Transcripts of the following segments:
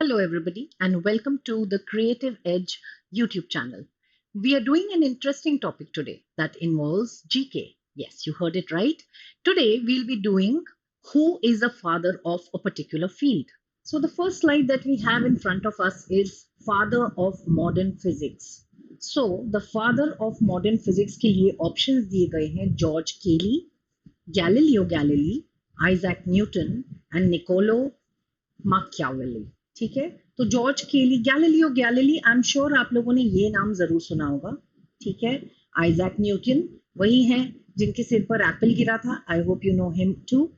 Hello, everybody, and welcome to the Creative Edge YouTube channel. We are doing an interesting topic today that involves GK. Yes, you heard it right. Today, we'll be doing who is the father of a particular field. So, the first slide that we have in front of us is father of modern physics. So, the father of modern physics के लिए options दिए गए हैं George Kelly, Galileo Galilei, Isaac Newton and Niccolo Machiavelli. ठीक है, तो George Kelly, Galileo Galilei, I am sure आप लोगों ने ये नाम जरूर सुना होगा. ठीक है, आइजैक न्यूटन वही हैं जिनके सिर पर एप्पल गिरा था. I hope you know him too.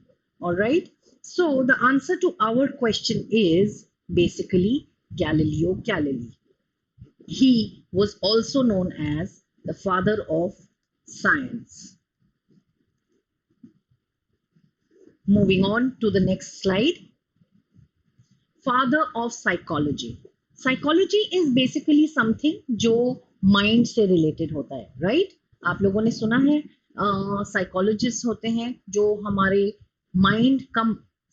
Alright, so the answer to our question is basically Galileo Galilei. He was also known as the father of science. Moving on to the next slide. Father of psychology. Psychology is basically something जो mind से related होता है, right? आप लोगों ने सुना है psychologists होते हैं जो हमारे mind का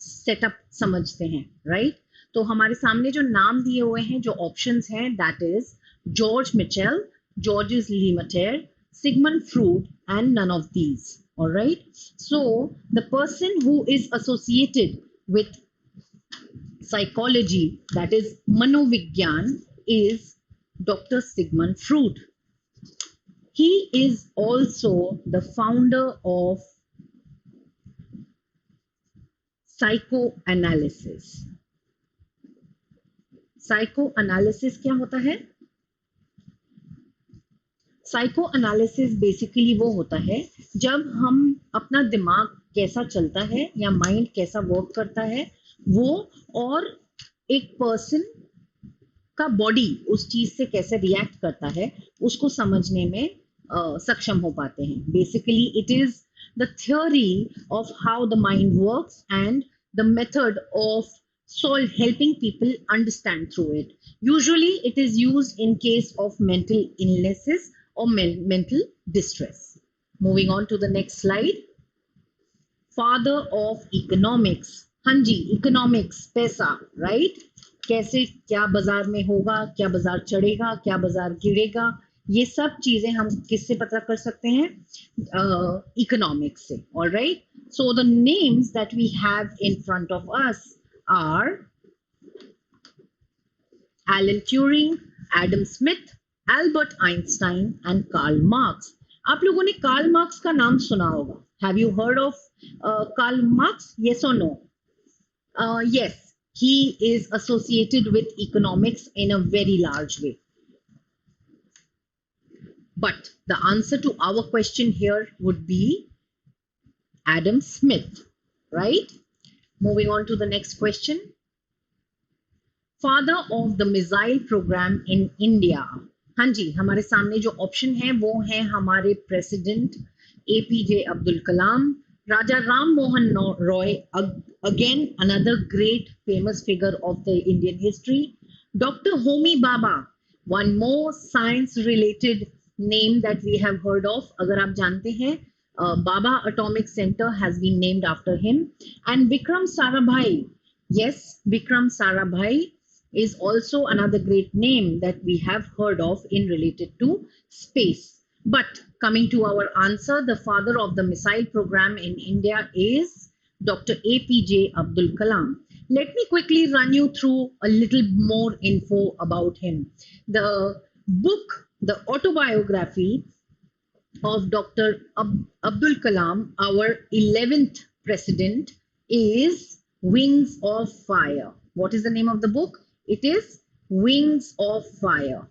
setup समझते हैं, right? तो हमारे सामने जो नाम दिए हुए हैं, जो options हैं, that is George Mitchell, Georges Lemaitre, Sigmund Freud, and none of these. All right. So the person who is associated with psychology, that is manovigyan, is Dr. Sigmund Freud. He is also the founder of psychoanalysis. Psychoanalysis क्या होता है? Psychoanalysis basically वो होता है जब हम अपना दिमाग कैसा चलता है या माइंड कैसा वर्क करता है वो, और एक पर्सन का बॉडी उस चीज से कैसे रिएक्ट करता है उसको समझने में सक्षम हो पाते हैं. Basically it is the theory of how the mind works and the method of helping people understand through it. Usually it is used in case of mental illnesses or mental distress. Moving on to the next slide. Father of economics. हाँ जी, economics, पैसा, right? कैसे क्या बाजार में होगा, क्या बाजार चढ़ेगा, क्या बाजार गिरेगा, ये सब चीजें हम किससे पता कर सकते हैं? इकोनॉमिक्स से. Alright, so the names that we have in front of us are Alan Turing, Adam Smith, Albert Einstein and Karl Marx. आप लोगों ने कार्ल मार्क्स का नाम सुना होगा. Have you heard of Karl Marx? Yes और no? Yes, he is associated with economics in a very large way. But the answer to our question here would be Adam Smith, right? Moving on to the next question. Father of the missile program in India. हाँ जी, हमारे सामने जो option है वो है हमारे president APJ Abdul Kalam, Raja Ram Mohan Roy, again another great famous figure of the Indian history, Dr. Homi Bhabha, one more science related name that we have heard of. अगर आप जानते हैं, Bhabha Atomic Center has been named after him. And Vikram Sarabhai, yes, Vikram Sarabhai is also another great name that we have heard of in related to space. But coming to our answer, the father of the missile program in India is Dr. APJ Abdul Kalam. Let me quickly run you through a little more info about him. The book, the autobiography of Dr. Abdul Kalam, our 11th president, is Wings of Fire. What is the name of the book? It is Wings of Fire.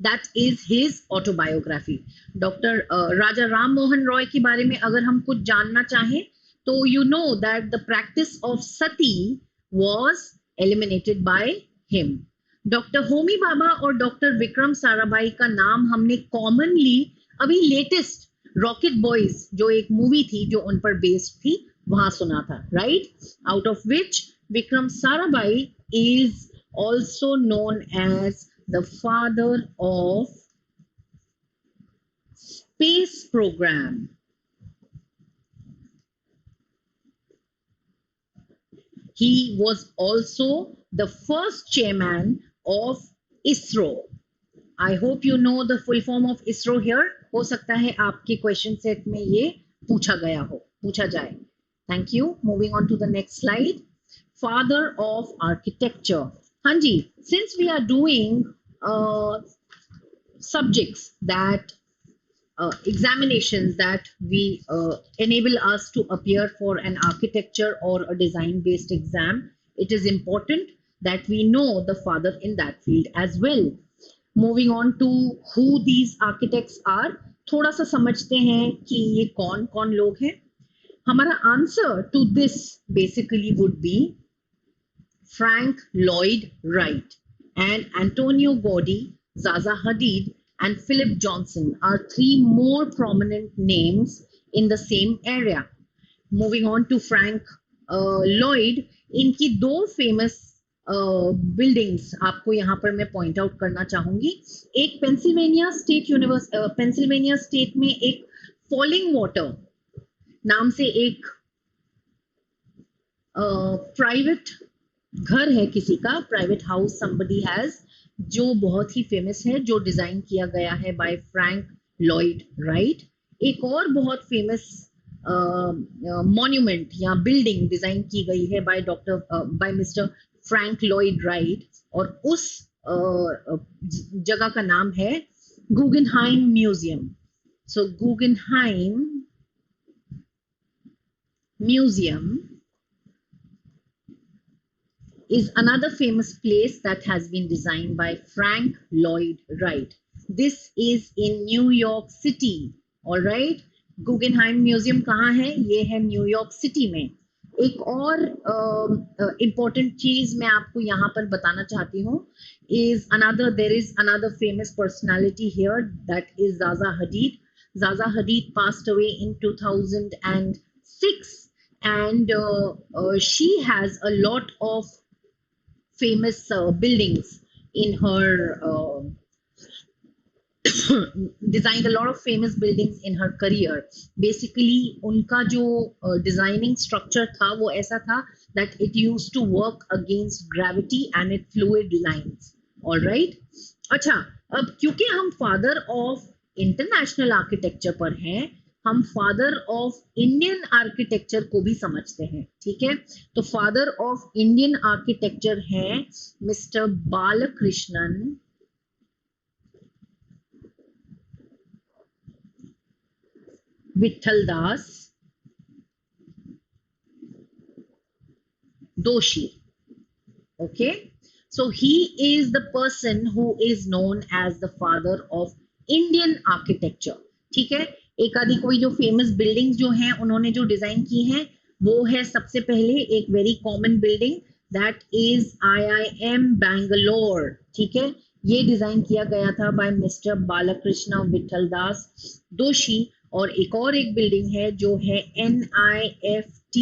That is his autobiography. Doctor Raja Ram Mohan Roy के बारे में अगर हम कुछ जानना चाहें तो you know that the practice of sati was eliminated by him. Doctor Homi Bhabha और डॉक्टर विक्रम साराभाई का नाम हमने कॉमनली अभी लेटेस्ट रॉकेट बॉयज जो एक मूवी थी जो उन पर बेस्ड थी वहां सुना था, right? Out of which Vikram Sarabhai is also known as the father of space program. He was also the first chairman of ISRO. I hope you know the full form of ISRO here. हो सकता है आपके question set में ये पूछा जाए. Thank you. Moving on to the next slide. Father of architecture. हाँ जी, since we are doing subjects that examinations that we enable us to appear for an architecture or a design based exam, it is important that we know the father in that field as well. Moving on to who these architects are, थोड़ा सा समझते हैं कि ये कौन कौन लोग हैं. हमारा answer to this basically would be Frank Lloyd Wright and Antonio Gaudí, Zaza Hadid, and Philip Johnson are three more prominent names in the same area. Moving on to Frank Lloyd, इनकी दो famous buildings आपको यहाँ पर मैं point out करना चाहूंगी. एक Pennsylvania state में एक फॉलिंग वाटर नाम से एक प्राइवेट घर है किसी का, प्राइवेट हाउस समबडी हैज, जो बहुत ही फेमस है, जो डिजाइन किया गया है बाय फ्रैंक लॉयड राइट. एक और बहुत फेमस मॉन्यूमेंट या बिल्डिंग डिजाइन की गई है by mister Frank Lloyd Wright, और उस जगह का नाम है Guggenheim museum. So Guggenheim museum is another famous place that has been designed by Frank Lloyd Wright. This is in New York City. All right. Guggenheim Museum कहाँ है? ये है न्यूयॉर्क सिटी में. एक और important चीज मैं आपको यहाँ पर बताना चाहती हूँ there is another famous personality here, that is Zaza Hadid. Zaza Hadid passed away in 2006 and she has a lot of famous buildings in her designed a lot of famous buildings in her career. Basically उनका जो designing structure था वो ऐसा था that it used to work against gravity and its fluid lines. All right. अच्छा, अब क्योंकि हम father of international architecture पर हैं, हम फादर ऑफ इंडियन आर्किटेक्चर को भी समझते हैं. ठीक है, तो फादर ऑफ इंडियन आर्किटेक्चर है मिस्टर बालकृष्णन विठलदास दोषी. Okay, so he is the person who is known as the father of Indian architecture. ठीक है, एक आदि कोई जो फेमस बिल्डिंग्स जो हैं उन्होंने जो डिजाइन की हैं वो है सबसे पहले एक very common building that is IIM Bangalore. ठीक है, ये डिजाइन किया गया था बाय मिस्टर बालकृष्ण विठलदास दोषी. और एक और एक बिल्डिंग है जो है NIFT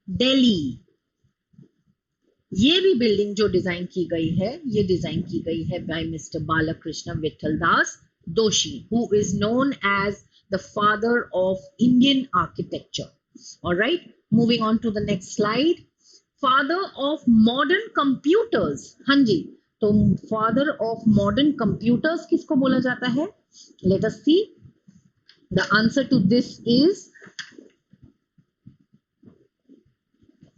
दिल्ली. ये भी बिल्डिंग जो डिजाइन की गई है, ये डिजाइन की गई है बाय मिस्टर बालकृष्ण विठलदास दोषी, who is known as the father of Indian architecture. All right, moving on to the next slide. Father of modern computers. हाँ जी, तो father of modern computers किसको बोला जाता है? Let us see. The answer to this is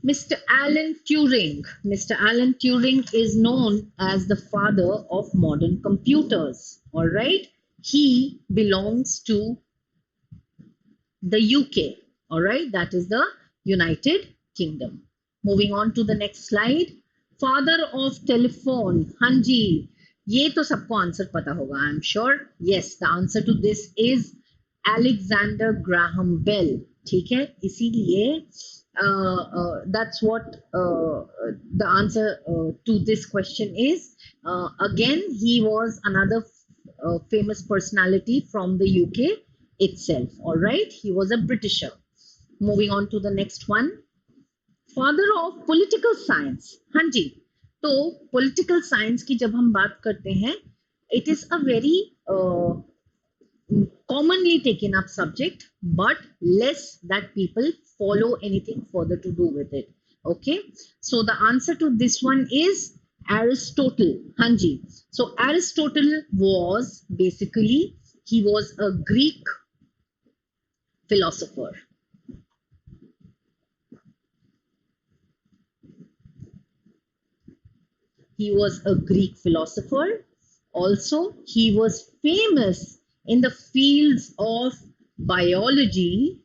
Mr. Alan Turing. Mr. Alan Turing is known as the father of modern computers. All right, he belongs to the UK. All right, that is the United Kingdom. Moving on to the next slide. Father of telephone. हाँ जी, ये तो सबको answer पता होगा, I am sure. Yes, the answer to this is Alexander Graham Bell. ठीक है, इसीलिए that's what the answer to this question is. Again, he was another famous personality from the UK itself. All right, he was a Britisher. Moving on to the next one. Father of political science. हाँ जी, तो political science की जब हम बात करते हैं, it is a very commonly taken up subject, but less that people follow anything further to do with it. Okay, so the answer to this one is Aristotle. Hanji. So Aristotle was basically, he was a Greek philosopher. He was a Greek philosopher. Also, he was famous in the fields of biology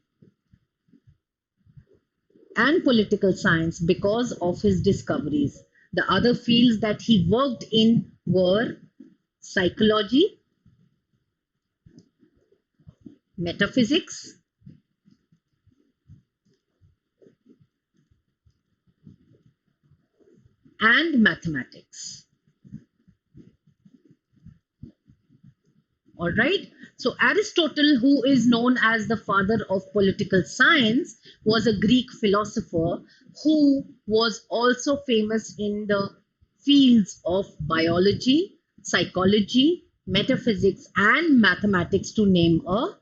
and political science because of his discoveries. The other fields that he worked in were psychology, metaphysics, and mathematics. All right. So Aristotle, who is known as the father of political science, was a Greek philosopher who was also famous in the fields of biology, psychology, metaphysics, and mathematics, to name a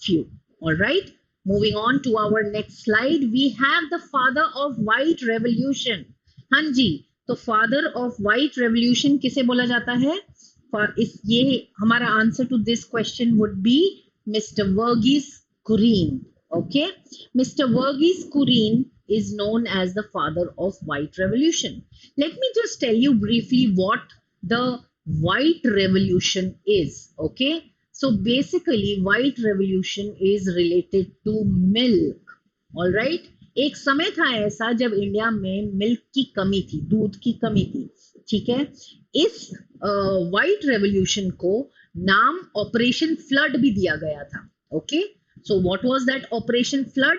few. All right. Moving on to our next slide, we have the father of white revolution. हाँ जी, तो father of white revolution किसे बोला जाता है? ये हमारा answer to this question would be mister Verghese Kurien. Okay, Mr. Verghese Kurien is known as the father of white revolution. Let me just tell you briefly what the white revolution is. Okay, so basically white revolution is related to milk. All right, एक समय था ऐसा जब India में milk की कमी थी, दूध की कमी थी. ठीक है, इस व्हाइट रेवोल्यूशन को नाम ऑपरेशन फ्लड भी दिया गया था. Okay, so what was that operation flood?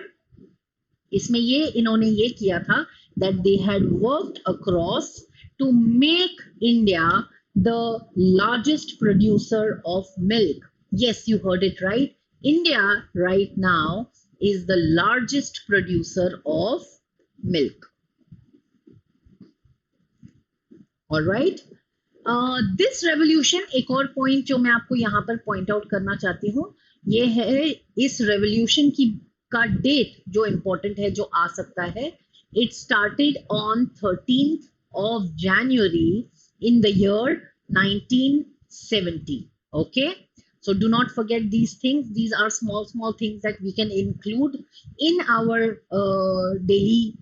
इसमें ये इन्होंने ये किया था that they had worked across to make India the largest producer of milk. Yes, you heard it right. India right now is the largest producer of milk. All right. This revolution, एक और point जो मैं आपको यहाँ पर point out करना चाहती हूँ, ये है इस revolution की का date जो important है, जो आ सकता है. It started on 13th of January in the year 1970. Okay. So do not forget these things. These are small things that we can include in our daily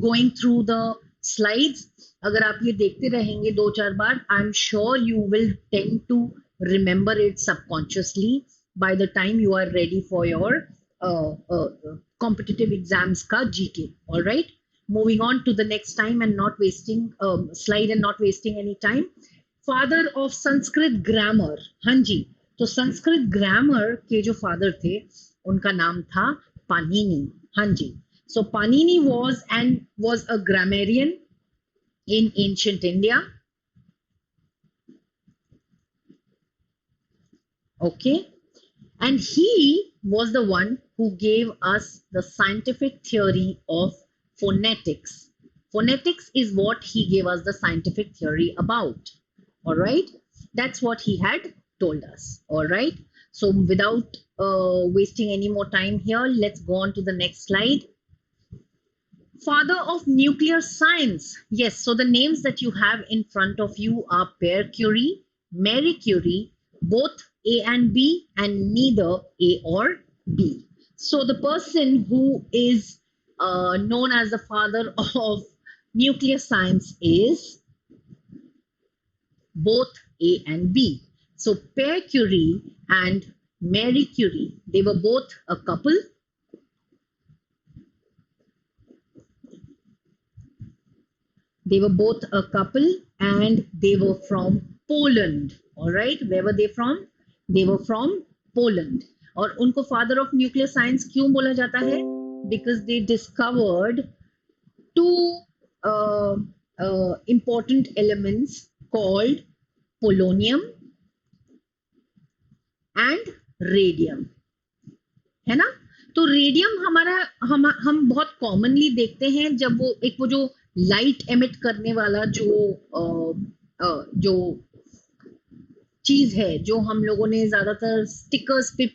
going through the slides. अगर आप ये देखते रहेंगे 2-4 बार, I'm sure you will tend to remember it subconsciously by the time you are ready for your competitive exams का GK. All right. Moving on to the next time and not wasting slide and not wasting any time. Father of Sanskrit grammar. हाँ जी. तो Sanskrit grammar के जो father थे उनका नाम था पाणिनि. हाँ जी. So Panini was a grammarian in ancient India. Okay, and he was the one who gave us the scientific theory of phonetics. Phonetics is what he gave us the scientific theory about. All right, that's what he had told us. All right, so without wasting any more time here, let's go on to the next slide. Father of nuclear science. Yes, so the names that you have in front of you are Pierre Curie, Marie Curie, both A and B, and neither A or B. So the person who is known as the father of nuclear science is both A and B. So Pierre Curie and Marie Curie, they were both a couple. They were both a couple and they were from Poland. All right, where were they from? They were from Poland. और उनको father of nuclear science क्यों बोला जाता है? Because they discovered two important elements called polonium and radium. है ना? तो radium हमारा हम बहुत कॉमनली देखते हैं जब वो जो लाइट एमिट करने वाला जो चीज है, जो हम लोगों ने ज्यादातर स्टिकर्स पे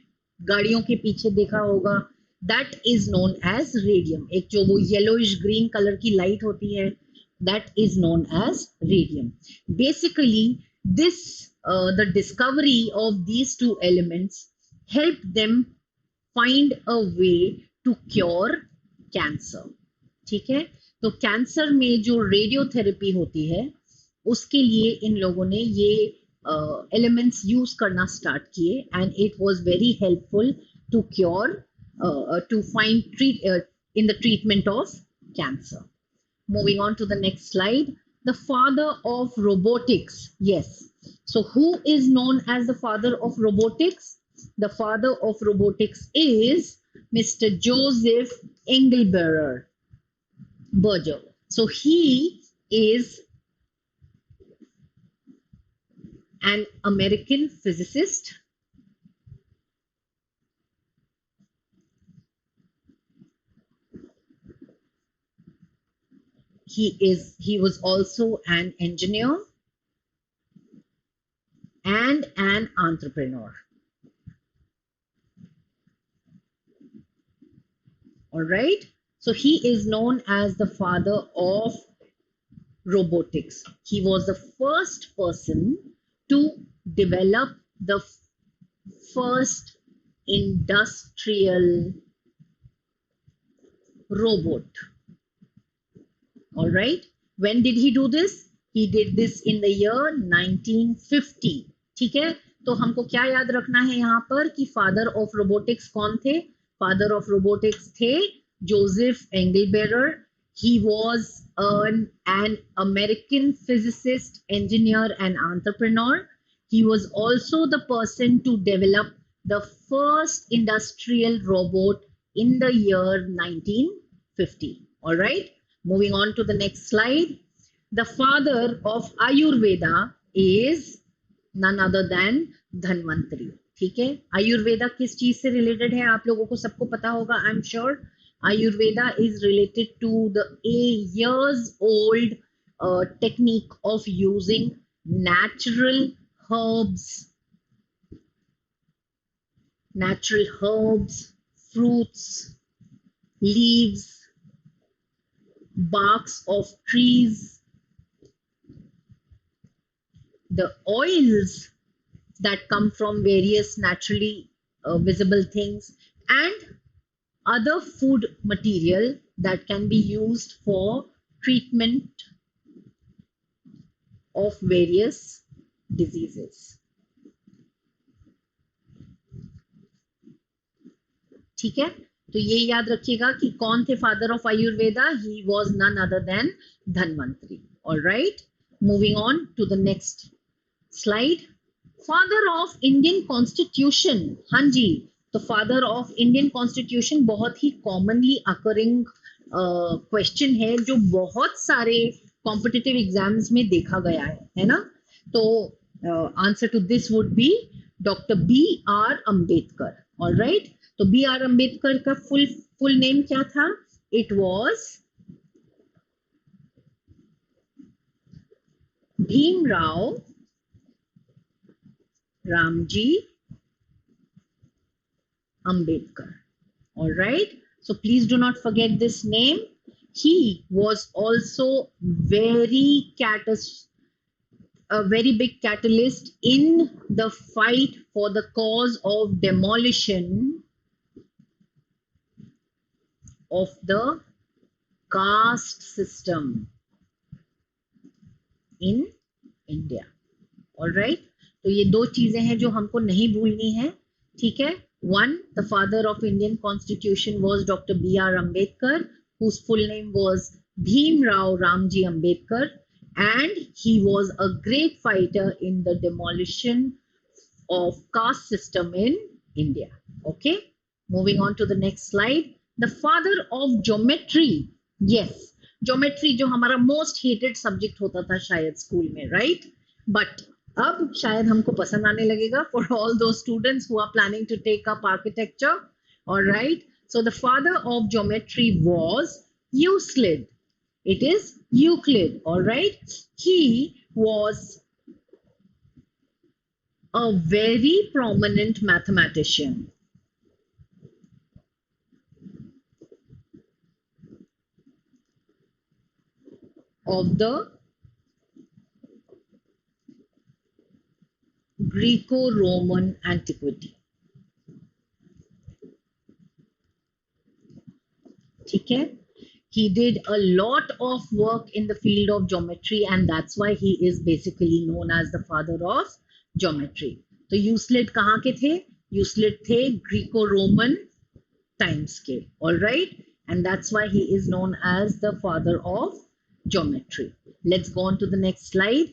गाड़ियों के पीछे देखा होगा, that is known as radium. एक जो वो yellowish green color की light होती है, that is known as radium. Basically, the discovery of these two elements helped them find a way to cure cancer. ठीक है, तो कैंसर में जो रेडियोथेरेपी होती है उसके लिए इन लोगों ने ये एलिमेंट्स यूज करना स्टार्ट किए, and it was very helpful to cure to find in the treatment of cancer. Moving on to the next slide. The father of robotics. Yes. So who is known as the father of robotics? The father of robotics is Mr. Joseph Engelberger. So he is an American physicist. He was also an engineer and an entrepreneur. All right. So he is known as the father of robotics. He was the first person to develop the first industrial robot. All right. When did he do this? He did this in the year 1950. ठीक है, तो हमको क्या याद रखना है यहाँ पर कि फादर ऑफ रोबोटिक्स कौन थे? फादर ऑफ रोबोटिक्स थे Joseph एंगलबेरर. He was an American physicist, engineer, and entrepreneur. He was also the person to develop the first industrial robot in the year 1950. All right. Moving on to the next slide. The father of Ayurveda is none other than Dhanvantari. ठीक है, आयुर्वेदा किस चीज से related है आप लोगों को सबको पता होगा, I am sure. Ayurveda is related to the years old technique of using natural herbs, fruits, leaves, barks of trees, the oils that come from various naturally visible things, and other food material that can be used for treatment of various diseases. ठीक है, तो ये याद रखिएगा कि कौन थे father of Ayurveda. He was none other than Dhanvantari. All right, moving on to the next slide. Father of Indian constitution. हाँ जी, तो फादर ऑफ इंडियन कॉन्स्टिट्यूशन बहुत ही कॉमनली अकरिंग क्वेश्चन है जो बहुत सारे कॉम्पिटिटिव एग्जाम्स में देखा गया है ना. तो answer to this would be doctor B R Ambedkar. All right, तो बी आर अम्बेडकर का फुल नेम क्या था? It was Bhimrao Ramji Ambedkar. All right, so please do not forget this name. He was also a very big catalyst in the fight for the cause of demolition of the caste system in India. All right, तो ये दो चीजें हैं जो हमको नहीं भूलनी है. ठीक है, one, the father of Indian Constitution was Dr. B.R. Ambedkar, whose full name was Bhim Rao Ramji Ambedkar, and he was a great fighter in the demolition of caste system in India. Okay, moving on to the next slide. The father of geometry. Yes, geometry जो हमारा most hated subject होता था शायद school में, right? But अब शायद हमको पसंद आने लगेगा for all those students who are planning to take up architecture. All right, so the father of geometry was Euclid. It is Euclid. All right, he was a very prominent mathematician. of the Greco-Roman antiquity. ठीक है? He did a lot of work in the field of geometry, and that's why he is basically known as the father of geometry. तो Euclid कहाँ के थे? Euclid थे Greco-Roman time scale. All right, and that's why he is known as the father of geometry. Let's go on to the next slide.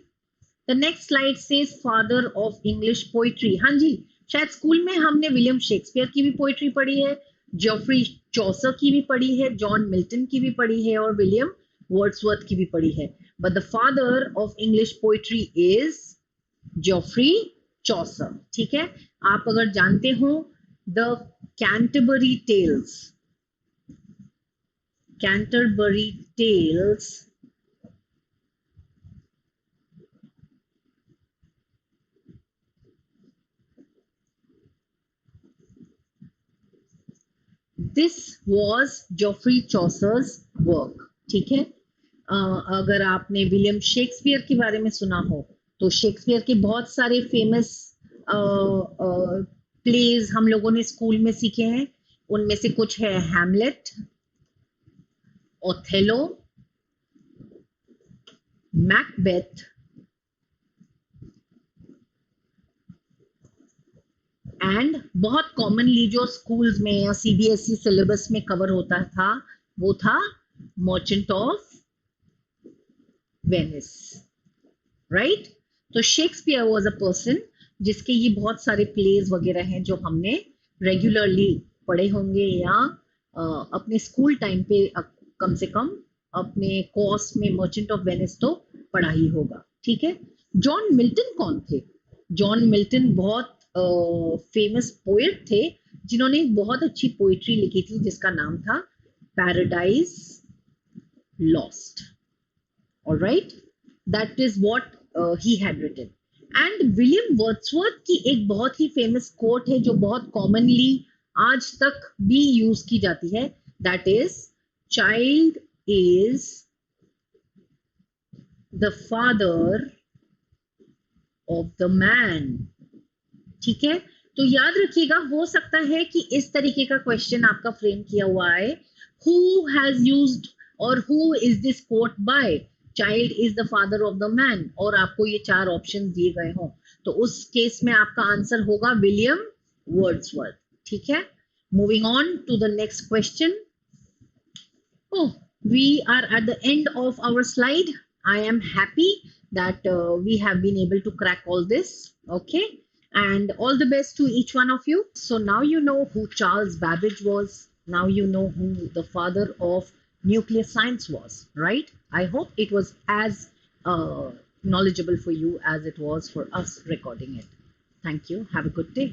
The next slide says father of English poetry. हाँ जी, शायद school में हमने William Shakespeare की भी poetry पढ़ी है, Geoffrey चौसर की भी पढ़ी है, जॉन मिल्टन की भी पढ़ी है और विलियम वर्ड्सवर्थ की भी पढ़ी है. But the father of English poetry is Geoffrey Chaucer. ठीक है? आप अगर जानते हो the Canterbury Tales, this was Geoffrey Chaucer's work. ठीक है? अगर आपने विलियम शेक्सपियर के बारे में सुना हो तो शेक्सपियर के बहुत सारे फेमस प्लेज हम लोगों ने स्कूल में सीखे हैं. उनमें से कुछ है हैमलेट, ओथेलो, मैकबेथ एंड बहुत कॉमनली जो स्कूल्स में या सीबीएसई सिलेबस में कवर होता था वो था मर्चेंट ऑफ वेनिस. राइट? तो शेक्सपियर वाज अ पर्सन जिसके ये बहुत सारे प्लेज वगैरह हैं जो हमने रेगुलरली पढ़े होंगे या अपने स्कूल टाइम पे कम से कम अपने कोर्स में मर्चेंट ऑफ वेनिस तो पढ़ा ही होगा. ठीक है? जॉन मिल्टन कौन थे? जॉन मिल्टन बहुत फेमस पोएट थे जिन्होंने बहुत अच्छी पोएट्री लिखी थी जिसका नाम था Paradise Lost. Alright, that is what he had written. And William Wordsworth की एक बहुत ही फेमस कोट है जो बहुत कॉमनली आज तक भी यूज की जाती है. That is child is the father of the man. ठीक है? तो याद रखिएगा, हो सकता है कि इस तरीके का क्वेश्चन आपका फ्रेम किया हुआ है, हु हैज यूज्ड और who is this quote by, child is the father of the man, और आपको ये चार ऑप्शन दिए गए हों तो उस केस में आपका आंसर होगा विलियम वर्ड्सवर्थ. ठीक है? Moving on to the next question. Oh, we are at the end of our slide. I am happy that we have been able to crack all this. Okay, and all the best to each one of you. So now you know who Charles Babbage was. Now you know who the father of nuclear science was, right? I hope it was as knowledgeable for you as it was for us recording it. Thank you. Have a good day.